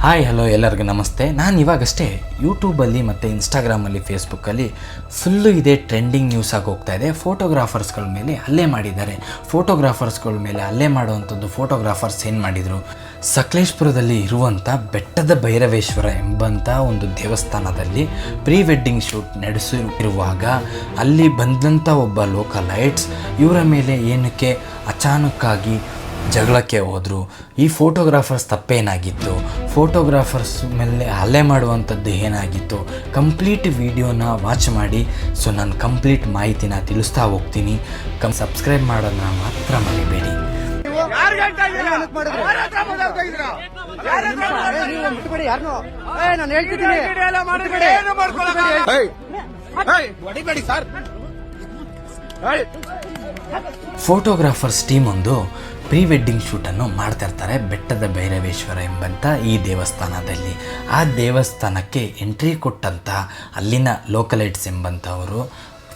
Hi hello ಎಲ್ಲರಿಗೂ ನಮಸ್ತೆ. ನಾನು ಇವಾಗಷ್ಟೇ ಯೂಟ್ಯೂಬಲ್ಲಿ ಮತ್ತು ಇನ್ಸ್ಟಾಗ್ರಾಮಲ್ಲಿ ಫೇಸ್ಬುಕ್ಕಲ್ಲಿ ಫುಲ್ಲು ಇದೇ ಟ್ರೆಂಡಿಂಗ್ ನ್ಯೂಸ್ ಆಗಿ ಹೋಗ್ತಾ ಇದೆ. ಫೋಟೋಗ್ರಾಫರ್ಸ್ಗಳ ಮೇಲೆ ಹಲ್ಲೆ ಮಾಡಿದ್ದಾರೆ. ಫೋಟೋಗ್ರಾಫರ್ಸ್ಗಳ ಮೇಲೆ ಹಲ್ಲೆ ಮಾಡುವಂಥದ್ದು ಫೋಟೋಗ್ರಾಫರ್ಸ್ ಏನು ಮಾಡಿದರು, ಸಕಲೇಶ್ಪುರದಲ್ಲಿ ಇರುವಂಥ ಬೆಟ್ಟದ ಭೈರವೇಶ್ವರ ಎಂಬಂಥ ಒಂದು ದೇವಸ್ಥಾನದಲ್ಲಿ ಪ್ರೀ ವೆಡ್ಡಿಂಗ್ ಶೂಟ್ ನಡೆಸಿರುವಾಗ ಅಲ್ಲಿ ಬಂದಂಥ ಒಬ್ಬ ಲೋಕಲೈಟ್ಸ್ ಇವರ ಮೇಲೆ ಏನಕ್ಕೆ ಅಚಾನಕ್ಕಾಗಿ ಜಗಳಕ್ಕೆ ಹೋದರು. ಈ ಫೋಟೋಗ್ರಾಫರ್ಸ್ ತಪ್ಪೇನಾಗಿತ್ತು, ಫೋಟೋಗ್ರಾಫರ್ಸ್ ಮೇಲೆ ಹಲ್ಲೆ ಮಾಡುವಂಥದ್ದು ಏನಾಗಿತ್ತು, ಕಂಪ್ಲೀಟ್ ವಿಡಿಯೋನ ವಾಚ್ ಮಾಡಿ. ಸೊ ನಾನು ಕಂಪ್ಲೀಟ್ ಮಾಹಿತಿನ ತಿಳಿಸ್ತಾ ಹೋಗ್ತೀನಿ. ಸಬ್ಸ್ಕ್ರೈಬ್ ಮಾಡೋದನ್ನ ಮಾತ್ರ ಮರಿಬೇಡಿ. ಫೋಟೋಗ್ರಾಫರ್ಸ್ ಟೀಮ್ ಒಂದು ಪ್ರೀ ವೆಡ್ಡಿಂಗ್ ಶೂಟನ್ನು ಮಾಡ್ತಾ ಇರ್ತಾರೆ ಬೆಟ್ಟದ ಭೈರವೇಶ್ವರ ಎಂಬಂಥ ಈ ದೇವಸ್ಥಾನದಲ್ಲಿ. ಆ ದೇವಸ್ಥಾನಕ್ಕೆ ಎಂಟ್ರಿ ಕೊಟ್ಟಂಥ ಅಲ್ಲಿನ ಲೋಕಲೈಟ್ಸ್ ಎಂಬಂಥವರು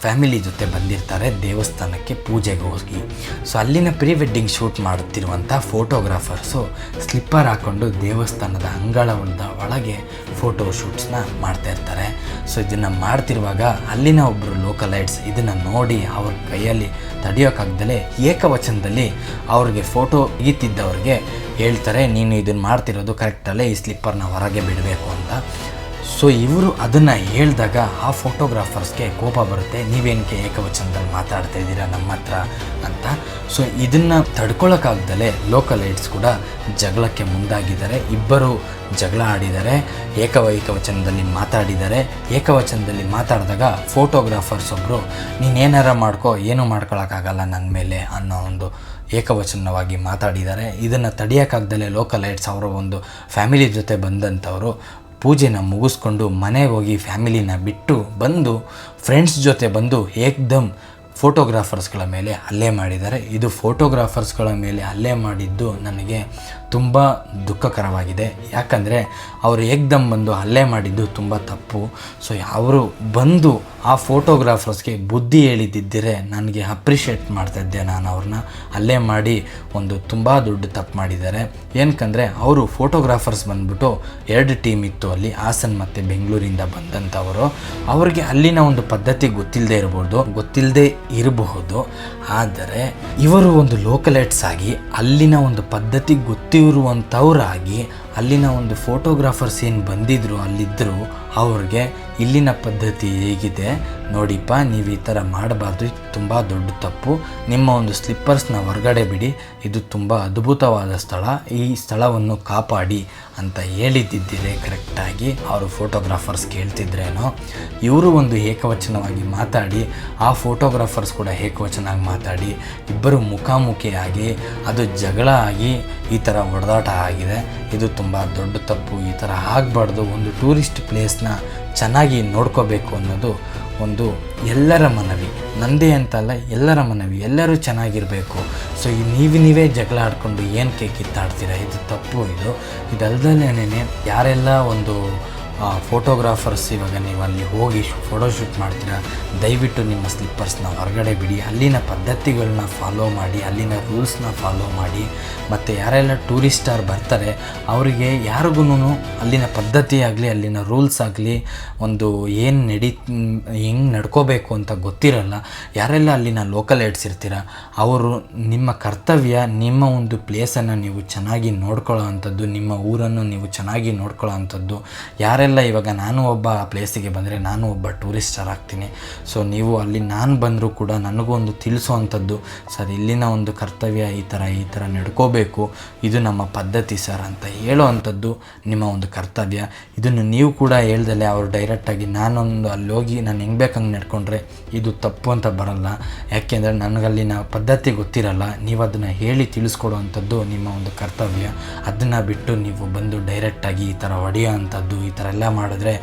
ಫ್ಯಾಮಿಲಿ ಜೊತೆ ಬಂದಿರ್ತಾರೆ ದೇವಸ್ಥಾನಕ್ಕೆ ಪೂಜೆಗೆ ಹೋಗಿ. ಸೊ ಅಲ್ಲಿನ ಪ್ರೀ ವೆಡ್ಡಿಂಗ್ ಶೂಟ್ ಮಾಡುತ್ತಿರುವಂಥ ಫೋಟೋಗ್ರಾಫರ್ಸು ಸ್ಲಿಪ್ಪರ್ ಹಾಕ್ಕೊಂಡು ದೇವಸ್ಥಾನದ ಅಂಗಳದ ಒಳಗೆ ಫೋಟೋ ಶೂಟ್ಸ್ನ ಮಾಡ್ತಾಯಿರ್ತಾರೆ. ಸೊ ಇದನ್ನು ಮಾಡ್ತಿರುವಾಗ ಅಲ್ಲಿನ ಒಬ್ಬರು ಲೋಕಲೈಟ್ಸ್ ಇದನ್ನು ನೋಡಿ ಅವ್ರ ಕೈಯಲ್ಲಿ ತಡೆಯೋಕ್ಕಾಗ್ದಲೇ ಏಕವಚನದಲ್ಲಿ ಅವ್ರಿಗೆ ಫೋಟೋ ತೆಗಿತಿದ್ದವ್ರಿಗೆ ಹೇಳ್ತಾರೆ, ನೀನು ಇದನ್ನು ಮಾಡ್ತಿರೋದು ಕರೆಕ್ಟಲ್ಲೇ, ಈ ಸ್ಲಿಪ್ಪರ್ನ ಹೊರಗೆ ಬಿಡಬೇಕು ಅಂತ. ಸೊ ಇವರು ಅದನ್ನು ಹೇಳಿದಾಗ ಆ ಫೋಟೋಗ್ರಾಫರ್ಸ್ಗೆ ಕೋಪ ಬರುತ್ತೆ, ನೀವೇನಕ್ಕೆ ಏಕವಚನದಲ್ಲಿ ಮಾತಾಡ್ತಾ ಇದ್ದೀರಾ ನಮ್ಮ ಹತ್ರ ಅಂತ. ಸೊ ಇದನ್ನು ತಡ್ಕೊಳ್ಳೋಕ್ಕಾಗ್ದಲೇ ಲೋಕಲೈಟ್ಸ್ ಕೂಡ ಜಗಳಕ್ಕೆ ಮುಂದಾಗಿದ್ದಾರೆ. ಇಬ್ಬರು ಜಗಳ ಆಡಿದ್ದಾರೆ, ಏಕವಚನದಲ್ಲಿ ಮಾತಾಡಿದ್ದಾರೆ. ಏಕವಚನದಲ್ಲಿ ಮಾತಾಡಿದಾಗ ಫೋಟೋಗ್ರಾಫರ್ಸ್ ಒಬ್ಬರು ನೀನೇನಾರ ಮಾಡ್ಕೋ, ಏನೂ ಮಾಡ್ಕೊಳಕ್ಕಾಗಲ್ಲ ನನ್ನ ಮೇಲೆ ಅನ್ನೋ ಒಂದು ಏಕವಚನವಾಗಿ ಮಾತಾಡಿದ್ದಾರೆ. ಇದನ್ನು ತಡೆಯೋಕ್ಕಾಗ್ದಲೇ ಲೋಕಲೈಟ್ಸ್ ಅವರ ಒಂದು ಫ್ಯಾಮಿಲಿ ಜೊತೆ ಬಂದಂಥವರು ಪೂಜೆನ ಮುಗಿಸ್ಕೊಂಡು ಮನೆಗೆ ಹೋಗಿ ಫ್ಯಾಮಿಲಿನ ಬಿಟ್ಟು ಬಂದು ಫ್ರೆಂಡ್ಸ್ ಜೊತೆ ಬಂದು ಏಕ್ದಮ್ ಫೋಟೋಗ್ರಾಫರ್ಸ್ಗಳ ಮೇಲೆ ಹಲ್ಲೆ ಮಾಡಿದ್ದಾರೆ. ಇದು ಫೋಟೋಗ್ರಾಫರ್ಸ್ಗಳ ಮೇಲೆ ಹಲ್ಲೆ ಮಾಡಿದ್ದು ನನಗೆ ತುಂಬ ದುಃಖಕರವಾಗಿದೆ. ಯಾಕಂದರೆ ಅವರು ಏಕ್ದಮ್ ಬಂದು ಹಲ್ಲೆ ಮಾಡಿದ್ದು ತುಂಬ ತಪ್ಪು. ಸೊ ಅವರು ಬಂದು ಆ ಫೋಟೋಗ್ರಾಫರ್ಸ್ಗೆ ಬುದ್ಧಿ ಹೇಳಿದ್ದಿದ್ದರೆ ನನಗೆ ಅಪ್ರಿಷಿಯೇಟ್ ಮಾಡ್ತಾಯಿದ್ದೆ. ನಾನು ಅವ್ರನ್ನ ಹಲ್ಲೆ ಮಾಡಿ ಒಂದು ತುಂಬ ದೊಡ್ಡ ತಪ್ಪು ಮಾಡಿದ್ದಾರೆ. ಏನಕ್ಕಂದರೆ ಅವರು ಫೋಟೋಗ್ರಾಫರ್ಸ್ ಬಂದ್ಬಿಟ್ಟು 2 ಟೀಮ್ ಇತ್ತು ಅಲ್ಲಿ, ಹಾಸನ್ ಮತ್ತು ಬೆಂಗಳೂರಿಂದ ಬಂದಂಥವರು. ಅವ್ರಿಗೆ ಅಲ್ಲಿನ ಒಂದು ಪದ್ಧತಿ ಗೊತ್ತಿಲ್ಲದೆ ಇರಬಹುದು. ಆದರೆ ಇವರು ಒಂದು ಲೋಕಲೈಟ್ಸ್ ಆಗಿ ಅಲ್ಲಿನ ಒಂದು ಪದ್ಧತಿ ಗೊತ್ತಿರುವಂಥವರಾಗಿ ಅಲ್ಲಿನ ಒಂದು ಫೋಟೋಗ್ರಾಫರ್ಸ್ ಏನು ಬಂದಿದ್ದರು ಅಲ್ಲಿದ್ದರು ಅವ್ರಿಗೆ ಇಲ್ಲಿನ ಪದ್ಧತಿ ಹೇಗಿದೆ ನೋಡಿಪ್ಪ, ನೀವು ಈ ಥರ ಮಾಡಬಾರ್ದು, ಇದು ತುಂಬ ದೊಡ್ಡ ತಪ್ಪು, ನಿಮ್ಮ ಒಂದು ಸ್ಲಿಪ್ಪರ್ಸ್ನ ಹೊರಗಡೆ ಬಿಡಿ, ಇದು ತುಂಬ ಅದ್ಭುತವಾದ ಸ್ಥಳ, ಈ ಸ್ಥಳವನ್ನು ಕಾಪಾಡಿ ಅಂತ ಹೇಳಿದ್ದಿದ್ದರೆ ಕರೆಕ್ಟಾಗಿ ಅವರು ಫೋಟೋಗ್ರಾಫರ್ಸ್ ಕೇಳ್ತಿದ್ರೇನೋ. ಇವರು ಒಂದು ಏಕವಚನವಾಗಿ ಮಾತಾಡಿ ಆ ಫೋಟೋಗ್ರಾಫರ್ಸ್ ಕೂಡ ಏಕವಚನಾಗಿ ಮಾತಾಡಿ ಇಬ್ಬರು ಮುಖಾಮುಖಿಯಾಗಿ ಅದು ಜಗಳ ಆಗಿ ಈ ಥರ ಹೊಡೆದಾಟ ಆಗಿದೆ. ಇದು ತುಂಬ ದೊಡ್ಡ ತಪ್ಪು, ಈ ಥರ ಆಗಬಾರ್ದು. ಒಂದು ಟೂರಿಸ್ಟ್ ಪ್ಲೇಸ್ನ ಚೆನ್ನಾಗಿ ನೋಡ್ಕೋಬೇಕು ಅನ್ನೋದು ಒಂದು ಎಲ್ಲರ ಮನವಿ, ನಂದೇ ಅಂತಲ್ಲ ಎಲ್ಲರ ಮನವಿ, ಎಲ್ಲರೂ ಚೆನ್ನಾಗಿರಬೇಕು. ಸೊ ನೀವೇ ಜಗಳ ಆಡ್ಕೊಂಡು ಏನಕ್ಕೆ ಕಿತ್ತಾಡ್ತೀರಾ, ಇದು ತಪ್ಪು. ಇದಲ್ದಲೇ ಯಾರೆಲ್ಲ ಒಂದು ಫೋಟೋಗ್ರಾಫರ್ಸ್ ಇವಾಗ ನೀವು ಅಲ್ಲಿ ಹೋಗಿ ಫೋಟೋಶೂಟ್ ಮಾಡ್ತೀರಾ, ದಯವಿಟ್ಟು ನಿಮ್ಮ ಸ್ಲಿಪ್ಪರ್ಸ್ನ ಹೊರಗಡೆ ಬಿಡಿ, ಅಲ್ಲಿನ ಪದ್ಧತಿಗಳನ್ನ ಫಾಲೋ ಮಾಡಿ, ಅಲ್ಲಿನ ರೂಲ್ಸ್ನ ಫಾಲೋ ಮಾಡಿ. ಮತ್ತು ಯಾರೆಲ್ಲ ಟೂರಿಸ್ಟರ್ ಬರ್ತಾರೆ ಅವರಿಗೆ ಯಾರಿಗೂ ಅಲ್ಲಿನ ಪದ್ಧತಿ ಆಗಲಿ ಅಲ್ಲಿನ ರೂಲ್ಸ್ ಆಗಲಿ ಒಂದು ಹೆಂಗೆ ನಡ್ಕೋಬೇಕು ಅಂತ ಗೊತ್ತಿರಲ್ಲ. ಯಾರೆಲ್ಲ ಅಲ್ಲಿನ ಲೋಕಲೈಟ್ಸ್ ಇರ್ತೀರ ಅವರು ನಿಮ್ಮ ಕರ್ತವ್ಯ, ನಿಮ್ಮ ಒಂದು ಪ್ಲೇಸನ್ನು ನೀವು ಚೆನ್ನಾಗಿ ನೋಡ್ಕೊಳ್ಳೋ ಅಂಥದ್ದು, ನಿಮ್ಮ ಊರನ್ನು ನೀವು ಚೆನ್ನಾಗಿ ನೋಡ್ಕೊಳ್ಳೋ ಅಂಥದ್ದು. ಯಾರೆಲ್ಲ ಇವಾಗ ನಾನು ಒಬ್ಬ ಪ್ಲೇಸಿಗೆ ಬಂದರೆ ನಾನು ಒಬ್ಬ ಟೂರಿಸ್ಟರ್ ಆಗ್ತೀನಿ. ಸೊ ನೀವು ಅಲ್ಲಿ ನಾನು ಬಂದರೂ ಕೂಡ ನನಗೂ ಒಂದು ತಿಳಿಸೋವಂಥದ್ದು, ಸರ್ ಇಲ್ಲಿನ ಒಂದು ಕರ್ತವ್ಯ ಈ ಥರ ನಡ್ಕೋಬೇಕು, ಇದು ನಮ್ಮ ಪದ್ಧತಿ ಸರ್ ಅಂತ ಹೇಳೋ ಅಂಥದ್ದು ನಿಮ್ಮ ಒಂದು ಕರ್ತವ್ಯ. ಇದನ್ನು ನೀವು ಕೂಡ ಹೇಳ್ದಲೆ ಅವರು ಡೈರೆಕ್ಟಾಗಿ ನಾನೊಂದು ಅಲ್ಲಿ ಹೋಗಿ ನಾನು ಹೆಂಗೆ ಬೇಕಂಗೆ ನಡ್ಕೊಂಡ್ರೆ ಇದು ತಪ್ಪು ಅಂತ ಬರಲ್ಲ. ಯಾಕೆಂದರೆ ನನಗಲ್ಲಿನ ಪದ್ಧತಿ ಗೊತ್ತಿರಲ್ಲ. ನೀವು ಅದನ್ನು ಹೇಳಿ ತಿಳಿಸ್ಕೊಡೋ ಅಂಥದ್ದು ನಿಮ್ಮ ಒಂದು ಕರ್ತವ್ಯ. ಅದನ್ನು ಬಿಟ್ಟು ನೀವು ಬಂದು ಡೈರೆಕ್ಟಾಗಿ ಈ ಥರ ಹೊಡೆಯೋ ಅಂಥದ್ದು, ಈ ಥರ ಎಲ್ಲ ಮಾಡಿದ್ರೆ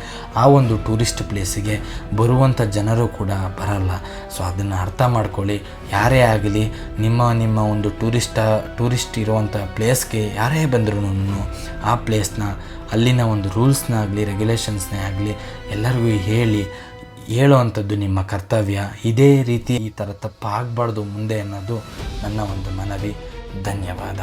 ಆ ಒಂದು ಟೂರಿಸ್ಟ್ ಪ್ಲೇಸಿಗೆ ಬರುವಂಥ ಜನರು ಕೂಡ ಬರಲ್ಲ. ಸೊ ಅದನ್ನು ಅರ್ಥ ಮಾಡ್ಕೊಳ್ಳಿ. ಯಾರೇ ಆಗಲಿ ನಿಮ್ಮ ಒಂದು ಟೂರಿಸ್ಟ್ ಇರುವಂಥ ಪ್ಲೇಸ್ಗೆ ಯಾರೇ ಬಂದರೂ ಆ ಪ್ಲೇಸ್ನ ಅಲ್ಲಿನ ಒಂದು ರೂಲ್ಸ್ನ ಆಗಲಿ ರೆಗ್ಯುಲೇಷನ್ಸ್ನೇ ಆಗಲಿ ಎಲ್ಲರಿಗೂ ಹೇಳೋ ಅಂಥದ್ದು ನಿಮ್ಮ ಕರ್ತವ್ಯ. ಇದೇ ರೀತಿ ಈ ಥರ ತಪ್ಪು ಆಗಬಾರ್ದು ಮುಂದೆ ಅನ್ನೋದು ನನ್ನ ಒಂದು ಮನವಿ. ಧನ್ಯವಾದ.